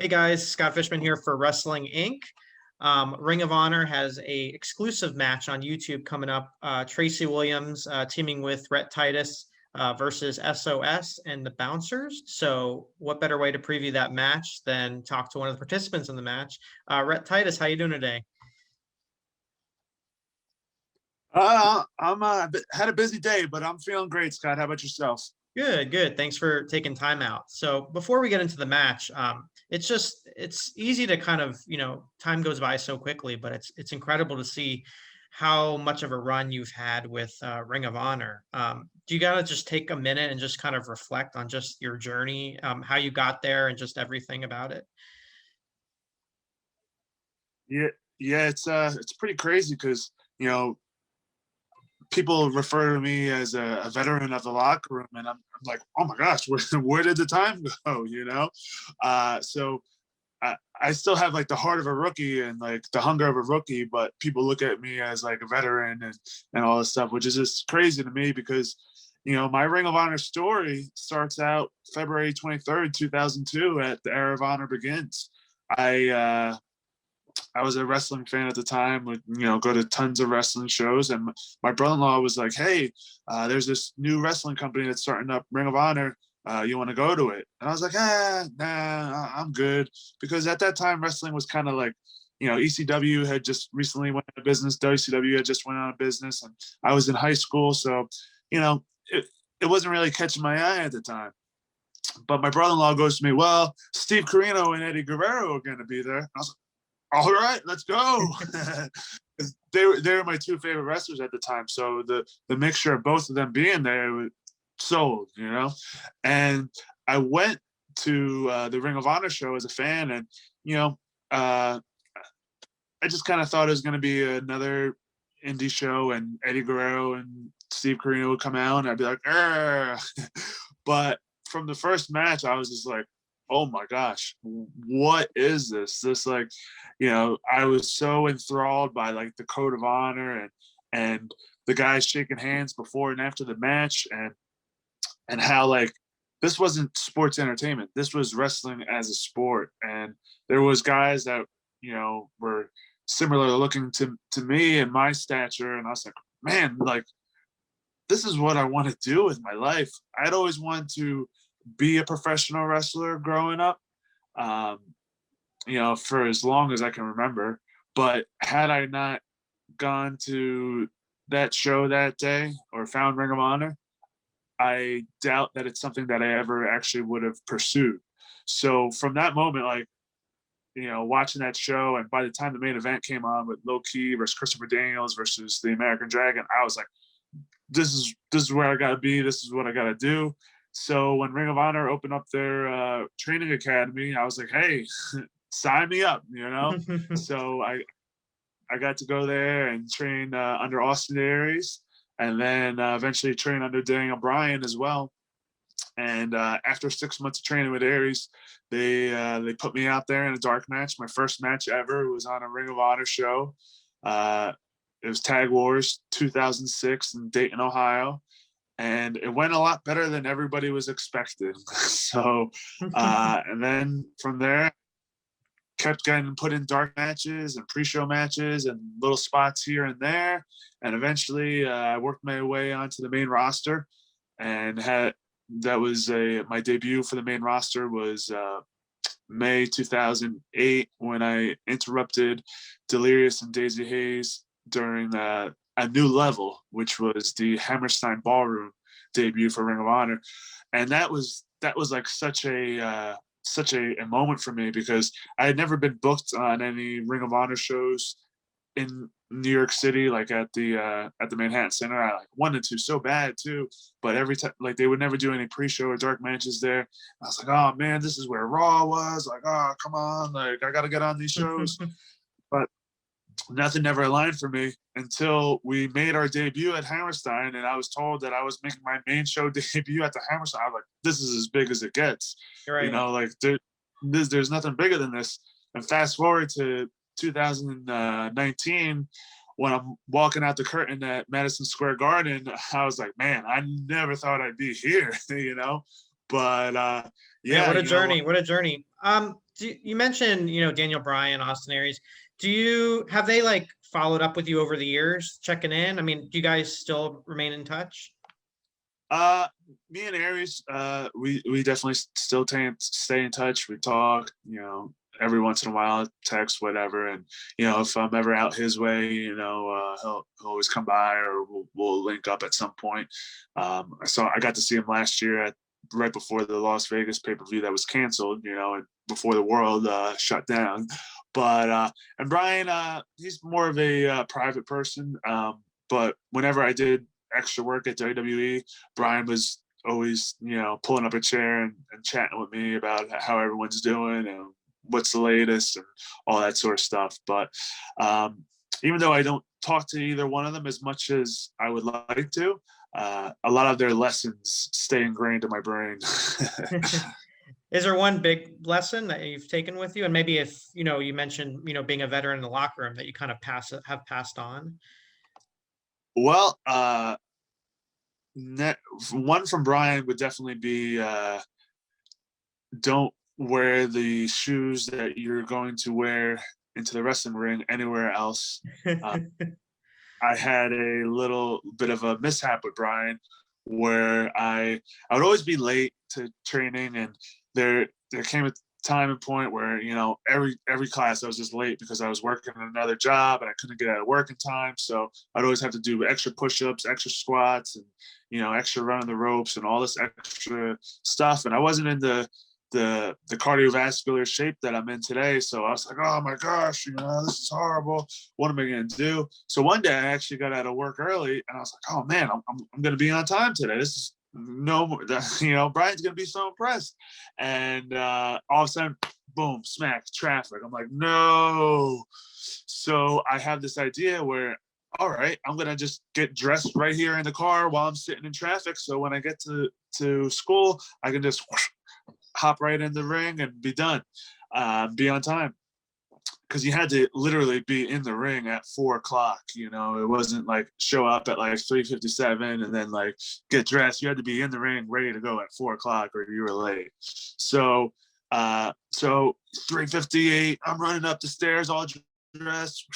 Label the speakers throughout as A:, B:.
A: Hey guys, Scott Fishman here for Wrestling Inc. Ring of Honor has a exclusive match on YouTube coming up. Tracy Williams teaming with Rhett Titus versus SOS and the Bouncers. So, what better way to preview that match than talk to one of the participants in the match? Rhett Titus, how you doing today?
B: I'm had a busy day, but I'm feeling great, Scott. How about yourself?
A: Good, good. Thanks for taking time out. So before we get into the match, it's easy to kind of, time goes by so quickly, but it's incredible to see how much of a run you've had with Ring of Honor. Do you gotta just take a minute and just kind of reflect on just your journey, how you got there and just everything about it?
B: Yeah, yeah, it's pretty crazy because people refer to me as a veteran of the locker room, and I'm like, oh my gosh, where did the time go? So I still have like the heart of a rookie and like the hunger of a rookie, but people look at me as like a veteran and all this stuff, which is just crazy to me because my Ring of Honor story starts out February 23rd, 2002 at the Era of Honor Begins. I was a wrestling fan at the time, would go to tons of wrestling shows, and my brother-in-law was like, "Hey, there's this new wrestling company that's starting up, Ring of Honor. You want to go to it?" And I was like, nah, I'm good, because at that time wrestling was kind of like, ECW had just recently went out of business, WCW had just went out of business, and I was in high school, so it wasn't really catching my eye at the time. But my brother-in-law goes to me, "Well, Steve Corino and Eddie Guerrero are going to be there." And I was like, all right, let's go. they were my two favorite wrestlers at the time. So the mixture of both of them being there was sold, And I went to the Ring of Honor show as a fan, and I just kind of thought it was going to be another indie show, and Eddie Guerrero and Steve Corino would come out, and I'd be like, Arr! But from the first match, I was just like, oh my gosh, what is this? I was so enthralled by like the code of honor and the guys shaking hands before and after the match, and how like this wasn't sports entertainment. This was wrestling as a sport. And there was guys that, were similar looking to me and my stature. And I was like, man, like this is what I want to do with my life. I'd always wanted to be a professional wrestler growing up, for as long as I can remember. But had I not gone to that show that day or found Ring of Honor, I doubt that it's something that I ever actually would have pursued. So from that moment, like, watching that show, and by the time the main event came on with Low Key versus Christopher Daniels versus the American Dragon, I was like, this is where I got to be. This is what I got to do. So when Ring of Honor opened up their training academy, I was like, hey, sign me up, So I got to go there and train under Austin Aries, and then eventually train under Daniel Bryan as well. And after 6 months of training with Aries, they put me out there in a dark match. My first match ever was on a Ring of Honor show. It was Tag Wars 2006 in Dayton, Ohio. And it went a lot better than everybody was expecting. So, and then from there, kept getting put in dark matches and pre-show matches and little spots here and there. And eventually I worked my way onto the main roster, and my debut for the main roster was May 2008, when I interrupted Delirious and Daisy Hayes during a new level, which was the Hammerstein Ballroom debut for Ring of Honor. And that was like such a moment for me, because I had never been booked on any Ring of Honor shows in New York City, like at the Manhattan Center. I like wanted to so bad too, but every time, like, they would never do any pre-show or dark matches there. I was like, oh man, this is where Raw was. Like, oh come on, like I gotta get on these shows. But nothing ever aligned for me until we made our debut at Hammerstein, and I was told that I was making my main show debut at the Hammerstein. I was like, this is as big as it gets.
A: Right.
B: Like there's nothing bigger than this. And fast forward to 2019, when I'm walking out the curtain at Madison Square Garden, I was like, man, I never thought I'd be here, But
A: Yeah, what a journey. What a journey. You mentioned, Daniel Bryan, Austin Aries. Have they like followed up with you over the years, checking in? I mean, do you guys still remain in touch?
B: Uh, Me and Aries, we definitely still stay in touch. We talk, every once in a while, text, whatever. And if I'm ever out his way, he'll always come by, or we'll link up at some point. I got to see him last year right before the Las Vegas pay-per-view that was canceled, and before the world shut down. But and Bryan, he's more of a private person. But whenever I did extra work at WWE, Bryan was always, pulling up a chair and chatting with me about how everyone's doing and what's the latest and all that sort of stuff. But even though I don't talk to either one of them as much as I would like to, a lot of their lessons stay ingrained in my brain.
A: Is there one big lesson that you've taken with you? And maybe if, you mentioned, being a veteran in the locker room that you kind of have passed on?
B: Well, one from Bryan would definitely be don't wear the shoes that you're going to wear into the wrestling ring anywhere else. I had a little bit of a mishap with Bryan where I would always be late to training, and there came a time and point where every class I was just late because I was working another job and I couldn't get out of work in time. So I'd always have to do extra push-ups, extra squats, and extra running the ropes and all this extra stuff. And I wasn't in the cardiovascular shape that I'm in today. So I was like, oh my gosh, this is horrible. What am I going to do? So one day I actually got out of work early and I was like, oh man, I'm going to be on time today. This is no more, Bryan's going to be so impressed. And all of a sudden, boom, smack, traffic. I'm like, no. So I have this idea where, all right, I'm going to just get dressed right here in the car while I'm sitting in traffic. So when I get to school, I can just hop right in the ring and be done, be on time. Because you had to literally be in the ring at 4:00. It wasn't like show up at like 3:57 and then like get dressed. You had to be in the ring ready to go at 4:00 or you were late. So 3:58, I'm running up the stairs all dressed,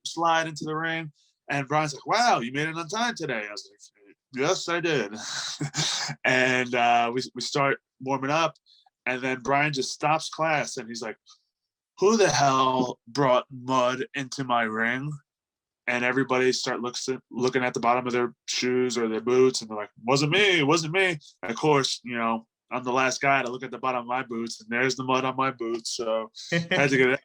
B: slide into the ring, and Bryan's like, "Wow, you made it on time today." I was like, "Yes, I did." And we start warming up, and then Bryan just stops class and he's like, who the hell brought mud into my ring? And everybody start looking at the bottom of their shoes or their boots, and they're like, wasn't me, it wasn't me. And of course, I'm the last guy to look at the bottom of my boots, and there's the mud on my boots. So had to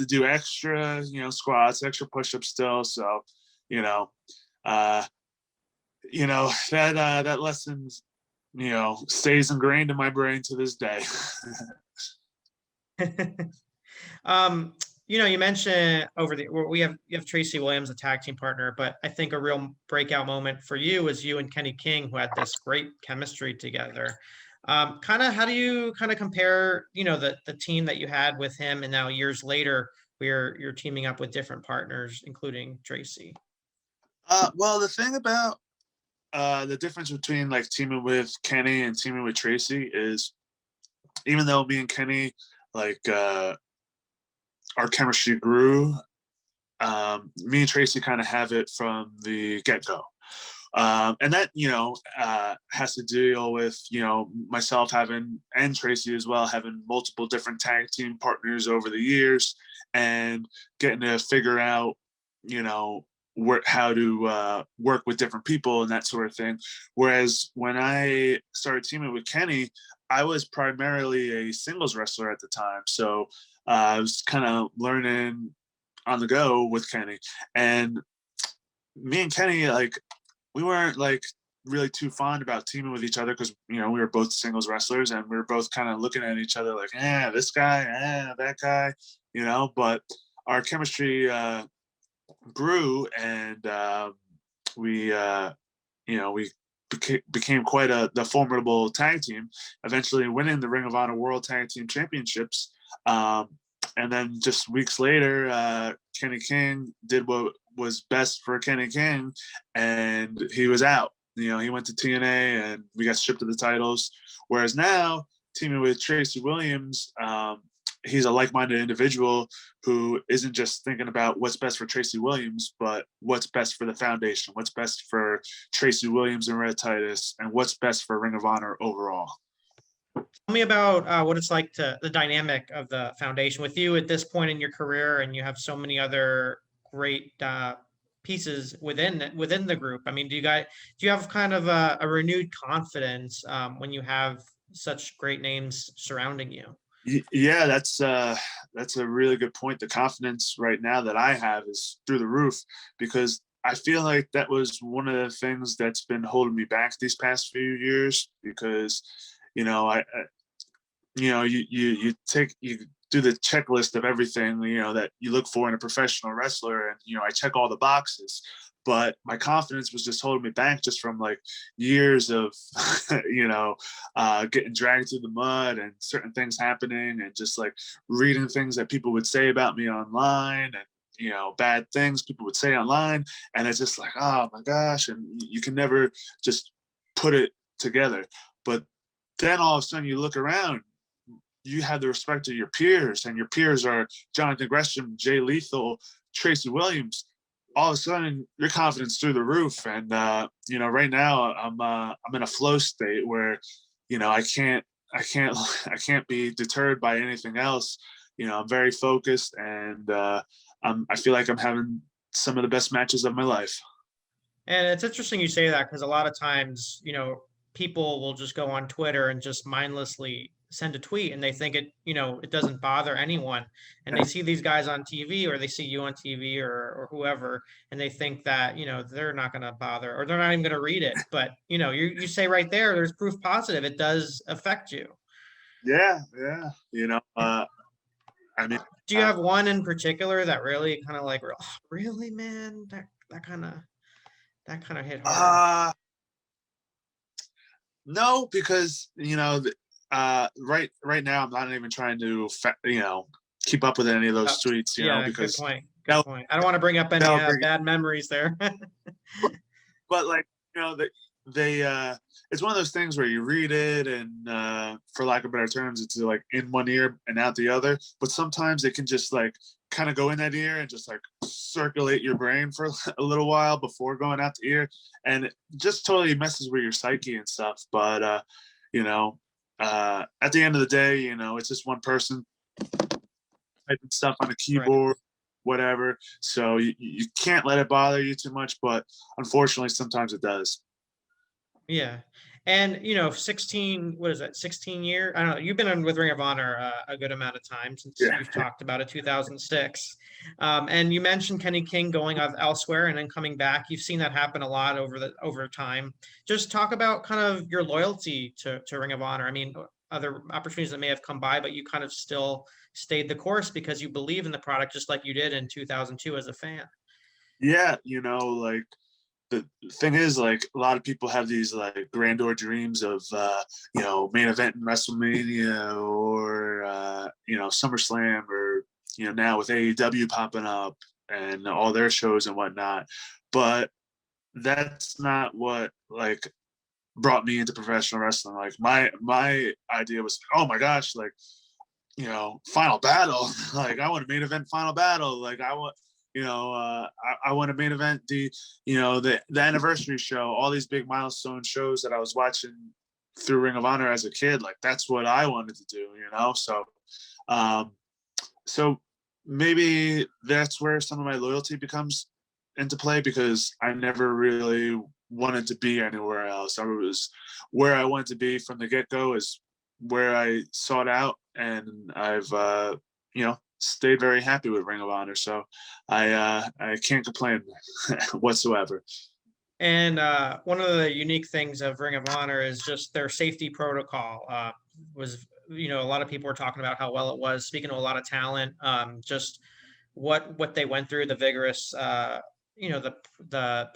B: do extra, squats, extra push-ups still. So, that lesson, stays ingrained in my brain to this day.
A: You mentioned you have Tracy Williams, a tag team partner, but I think a real breakout moment for you was you and Kenny King, who had this great chemistry together. Kind of, how do you kind of compare, the team that you had with him, and now years later, where you're teaming up with different partners, including Tracy?
B: Well, the thing about the difference between like teaming with Kenny and teaming with Tracy is, even though me and Kenny, like our chemistry grew, me and Tracy kind of have it from the get-go. And that, has to deal with, myself having, and Tracy as well, having multiple different tag team partners over the years and getting to figure out, how to work with different people and that sort of thing. Whereas when I started teaming with Kenny, I was primarily a singles wrestler at the time. So I was kind of learning on the go with Kenny. And me and Kenny, like, we weren't like really too fond about teaming with each other because, we were both singles wrestlers and we were both kind of looking at each other like, this guy, that guy, but our chemistry grew, and we became quite the formidable tag team, eventually winning the Ring of Honor World Tag Team Championships. And then just weeks later, Kenny King did what was best for Kenny King, and he was out. He went to TNA, and we got stripped of the titles. Whereas now, teaming with Tracy Williams, he's a like-minded individual who isn't just thinking about what's best for Tracy Williams, but what's best for the foundation, what's best for Tracy Williams and Rhett Titus, and what's best for Ring of Honor overall.
A: Tell me about what it's like to the dynamic of the foundation with you at this point in your career, and you have so many other great pieces within the group. I mean, do you have kind of a renewed confidence when you have such great names surrounding you?
B: Yeah, that's a really good point. The confidence right now that I have is through the roof, because I feel like that was one of the things that's been holding me back these past few years, because you know, you do the checklist of everything, that you look for in a professional wrestler, and I check all the boxes, but my confidence was just holding me back just from like years of getting dragged through the mud and certain things happening, and just like reading things that people would say about me online, and bad things people would say online, and it's just like, oh my gosh, and you can never just put it together. But then all of a sudden you look around, you have the respect of your peers, and your peers are Jonathan Gresham, Jay Lethal, Tracy Williams. All of a sudden your confidence through the roof. And right now I'm in a flow state where I can't be deterred by anything else. I'm very focused, and I feel like I'm having some of the best matches of my life.
A: And it's interesting you say that, because a lot of times, people will just go on Twitter and just mindlessly send a tweet, and they think it doesn't bother anyone. And they see these guys on TV, or they see you on TV, or whoever, and they think that, they're not going to bother, or they're not even going to read it. But, you say right there's proof positive. It does affect you.
B: Yeah. I mean,
A: do you have one in particular that really kind of like, oh, really, man, that kind of hit hard?
B: No, because right now I'm not even trying to keep up with any of those tweets. Because
A: good point. I don't want to bring up any bad memories there.
B: But like they it's one of those things where you read it, and for lack of better terms, it's like in one ear and out the other. But sometimes it can just like kind of go in that ear and just like circulate your brain for a little while before going out the ear, and it just totally messes with your psyche and stuff. But at the end of the day, it's just one person typing stuff on a keyboard, right, whatever. So you can't let it bother you too much, but unfortunately sometimes it does.
A: Yeah. And 16 years, I don't know, you've been with Ring of Honor a good amount of time, since you've talked about it, 2006. And you mentioned Kenny King going elsewhere and then coming back. You've seen that happen a lot over time. Just talk about kind of your loyalty to Ring of Honor. I mean, other opportunities that may have come by, but you kind of still stayed the course because you believe in the product, just like you did in 2002 as a fan.
B: Yeah. Like, the thing is, like, a lot of people have these like grandeur dreams of main event in WrestleMania, or SummerSlam, or now with AEW popping up and all their shows and whatnot. But that's not what like brought me into professional wrestling. Like my idea was, oh my gosh, like Final Battle. Like, I want a main event Final Battle. Like, I want I want to main event the anniversary show, all these big milestone shows that I was watching through Ring of Honor as a kid. Like, that's what I wanted to do, so maybe that's where some of my loyalty becomes into play, because I never really wanted to be anywhere else. I was where I wanted to be from the get-go, is where I sought out, and I've stayed very happy with Ring of Honor, so I can't complain whatsoever.
A: And one of the unique things of Ring of Honor is just their safety protocol. Was a lot of people were talking about how well it was. Speaking to a lot of talent, just what they went through, the vigorous, the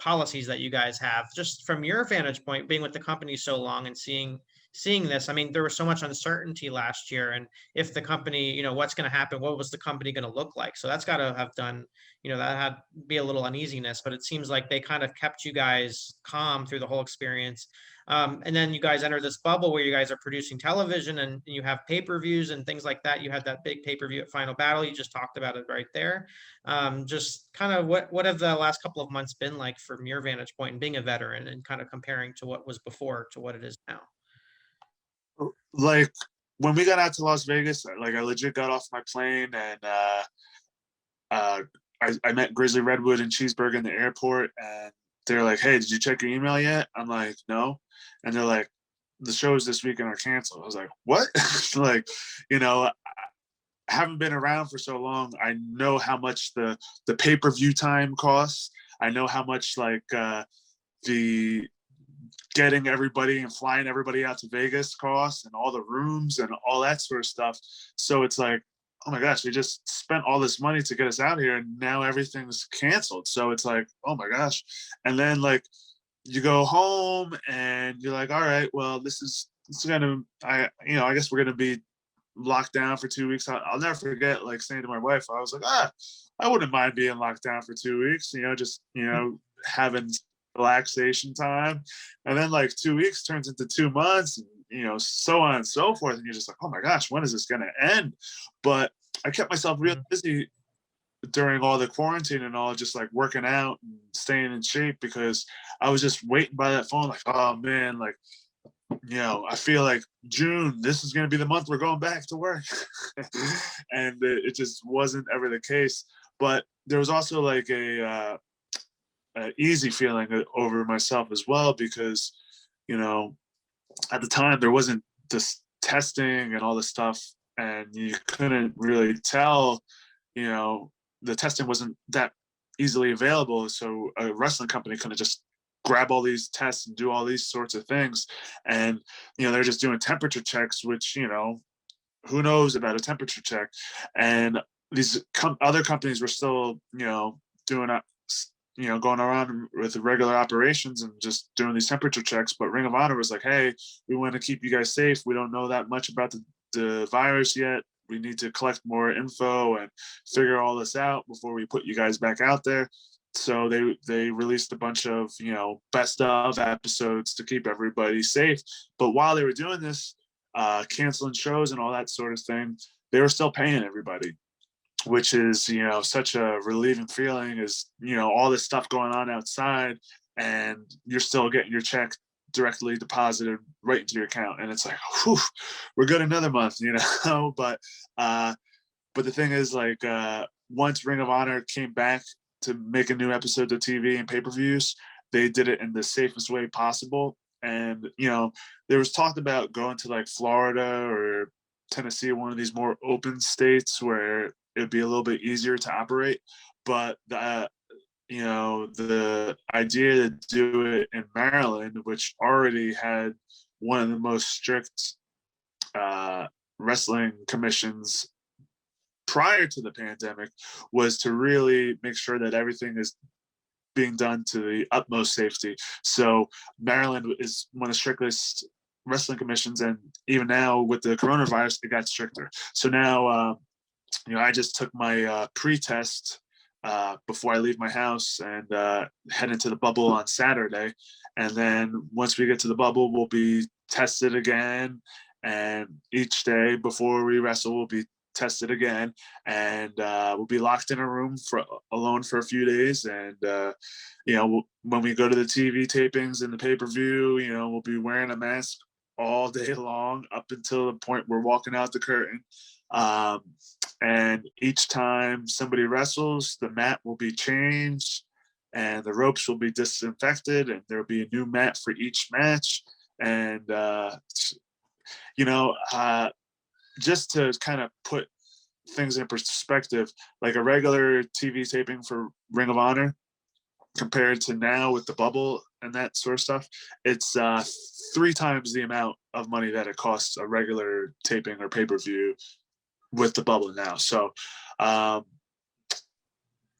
A: policies that you guys have. Just from your vantage point, being with the company so long and seeing seeing this? I mean, there was so much uncertainty last year, and if the company, what's going to happen? What was the company going to look like? So that's got to have done, that had be a little uneasiness, but it seems like they kind of kept you guys calm through the whole experience. And then you guys enter this bubble where you guys are producing television and you have pay-per-views and things like that. You had that big pay-per-view at Final Battle. You just talked about it right there. Just kind of what have the last couple of months been like from your vantage point and being a veteran and kind of comparing to what was before to what it is now?
B: Like when we got out to Las Vegas, like I legit got off my plane and I met Grizzly Redwood and Cheeseburger in the airport, and they're like, "Hey, did you check your email yet?" I'm like, "No," and they're like, "The shows this weekend are canceled." I was like, "What?" Like, I haven't been around for so long. I know how much the pay-per-view time costs. I know how much like the getting everybody and flying everybody out to Vegas costs and all the rooms and all that sort of stuff. So it's like, oh my gosh, we just spent all this money to get us out here and now everything's canceled. So it's like, oh my gosh. And then like you go home and you're like, all right, well, this is gonna, I guess we're gonna be locked down for 2 weeks. I'll never forget like saying to my wife, I was like, I wouldn't mind being locked down for 2 weeks, just, having relaxation time. And then like 2 weeks turns into 2 months, and so on and so forth. And you're just like, oh my gosh, when is this going to end? But I kept myself real busy during all the quarantine and all, just like working out and staying in shape, because I was just waiting by that phone like, oh man, like, I feel like June, this is going to be the month we're going back to work. And it just wasn't ever the case. But there was also like a easy feeling over myself as well, because at the time there wasn't this testing and all this stuff, and you couldn't really tell, the testing wasn't that easily available, so a wrestling company couldn't just grab all these tests and do all these sorts of things. And they're just doing temperature checks, which who knows about a temperature check. And these other companies were still doing going around with the regular operations and just doing these temperature checks. But Ring of Honor was like, hey, we want to keep you guys safe. We don't know that much about the virus yet. We need to collect more info and figure all this out before we put you guys back out there. So they released a bunch of, best of episodes to keep everybody safe. But while they were doing this, canceling shows and all that sort of thing, they were still paying everybody, which is, such a relieving feeling, is, all this stuff going on outside and you're still getting your check directly deposited right into your account. And it's like, whew, we're good another month, but the thing is, like, once Ring of Honor came back to make a new episode of TV and pay-per-views, they did it in the safest way possible. And, there was talk about going to like Florida or Tennessee, one of these more open states where it'd be a little bit easier to operate. But the idea to do it in Maryland, which already had one of the most strict wrestling commissions prior to the pandemic, was to really make sure that everything is being done to the utmost safety. So Maryland is one of the strictest wrestling commissions, and even now with the coronavirus, it got stricter. So now, I just took my pre-test before I leave my house and head into the bubble on Saturday. And then once we get to the bubble, we'll be tested again. And each day before we wrestle, we'll be tested again. And we'll be locked in a room alone for a few days. And, when we go to the TV tapings and the pay-per-view, we'll be wearing a mask all day long up until the point we're walking out the curtain. And each time somebody wrestles, the mat will be changed and the ropes will be disinfected, and there'll be a new mat for each match. And, just to kind of put things in perspective, like a regular TV taping for Ring of Honor compared to now with the bubble and that sort of stuff, it's 3 times the amount of money that it costs a regular taping or pay-per-view with the bubble now. So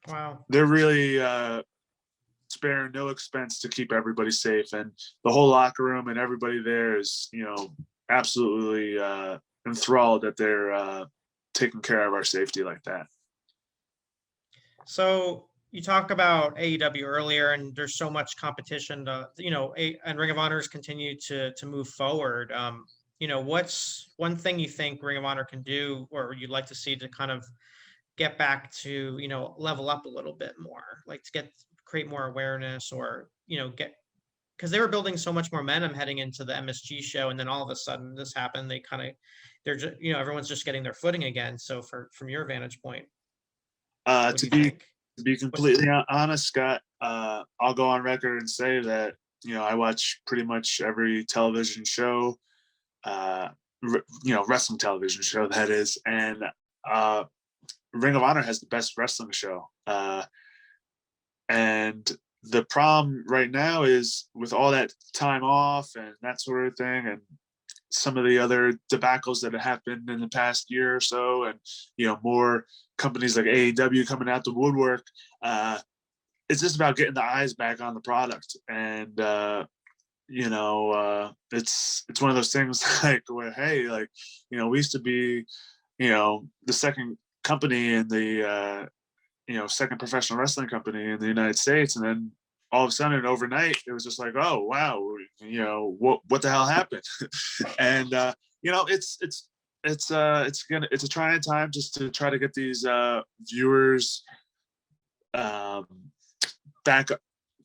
A: Wow.
B: They're really sparing no expense to keep everybody safe, and the whole locker room and everybody there is absolutely enthralled that they're taking care of our safety like that.
A: So you talk about AEW earlier, and there's so much competition to, and Ring of Honor's continue to move forward. What's one thing you think Ring of Honor can do, or you'd like to see to kind of get back to, level up a little bit more, like to create more awareness, or, because they were building so much momentum heading into the MSG show, and then all of a sudden this happened. They're just, everyone's just getting their footing again. So from your vantage point, what do you think?
B: To be completely honest, Scott, I'll go on record and say that, I watch pretty much every television show, wrestling television show, that is. And Ring of Honor has the best wrestling show. And the problem right now is, with all that time off and that sort of thing, and some of the other debacles that have happened in the past year or so, and more companies like AEW coming out the woodwork, it's just about getting the eyes back on the product. And it's one of those things like, where, hey, like, we used to be the second company in the second professional wrestling company in the United States, and then all of a sudden overnight it was just like, oh wow, what the hell happened? And it's a trying time just to try to get these viewers back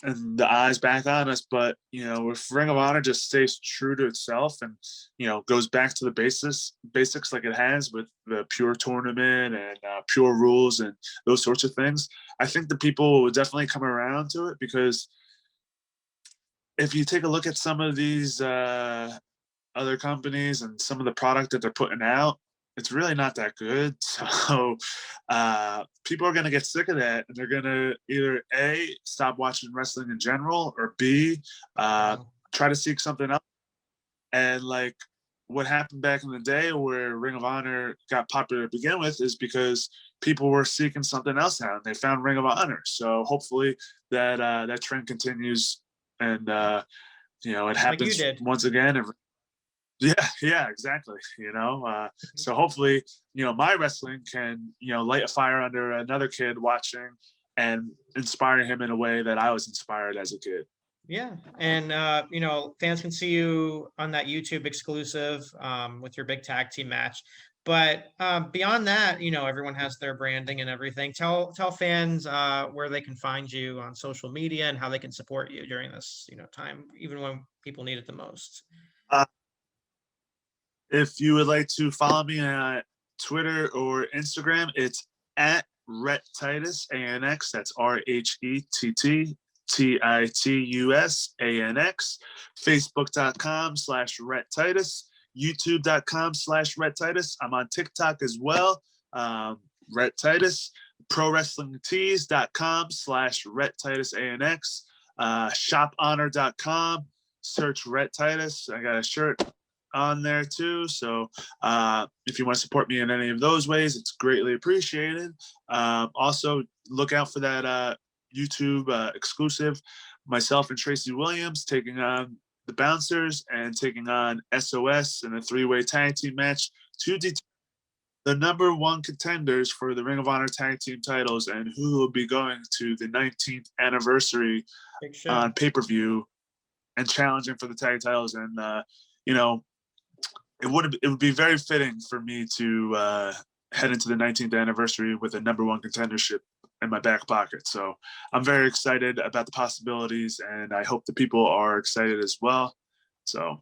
B: and the eyes back on us. But if Ring of Honor just stays true to itself and goes back to the basics like it has, with the pure tournament and pure rules and those sorts of things, I think the people will definitely come around to it. Because if you take a look at some of these other companies and some of the product that they're putting out, it's really not that good. So people are going to get sick of that, and they're going to either A, stop watching wrestling in general, or B, try to seek something else. And like what happened back in the day where Ring of Honor got popular to begin with is because people were seeking something else out, and they found Ring of Honor. So hopefully that trend continues, and it happens once again. Yeah, exactly. So hopefully, my wrestling can, light a fire under another kid watching and inspire him in a way that I was inspired as a kid.
A: Yeah. And, fans can see you on that YouTube exclusive with your big tag team match. But beyond that, everyone has their branding and everything. Tell fans where they can find you on social media and how they can support you during this, time, even when people need it the most.
B: If you would like to follow me on Twitter or Instagram, it's at Rhett Titus ANX. That's RHETTTITUS ANX. Facebook.com/Rhett Titus. YouTube.com/Rhett Titus. I'm on TikTok as well. Rhett Titus. ProWrestlingTees.com/Rhett Titus ANX. ShopHonor.com. Search Rhett Titus. I got a shirt on there too. So if you want to support me in any of those ways, it's greatly appreciated. Also look out for that YouTube exclusive, myself and Tracy Williams taking on the Bouncers and taking on SOS in a 3-way tag team match to determine the number 1 contenders for the Ring of Honor tag team titles, and who will be going to the 19th anniversary on pay-per-view and challenging for the tag titles. And it would be very fitting for me to head into the 19th anniversary with a number 1 contendership in my back pocket. So I'm very excited about the possibilities, and I hope the people are excited as well. So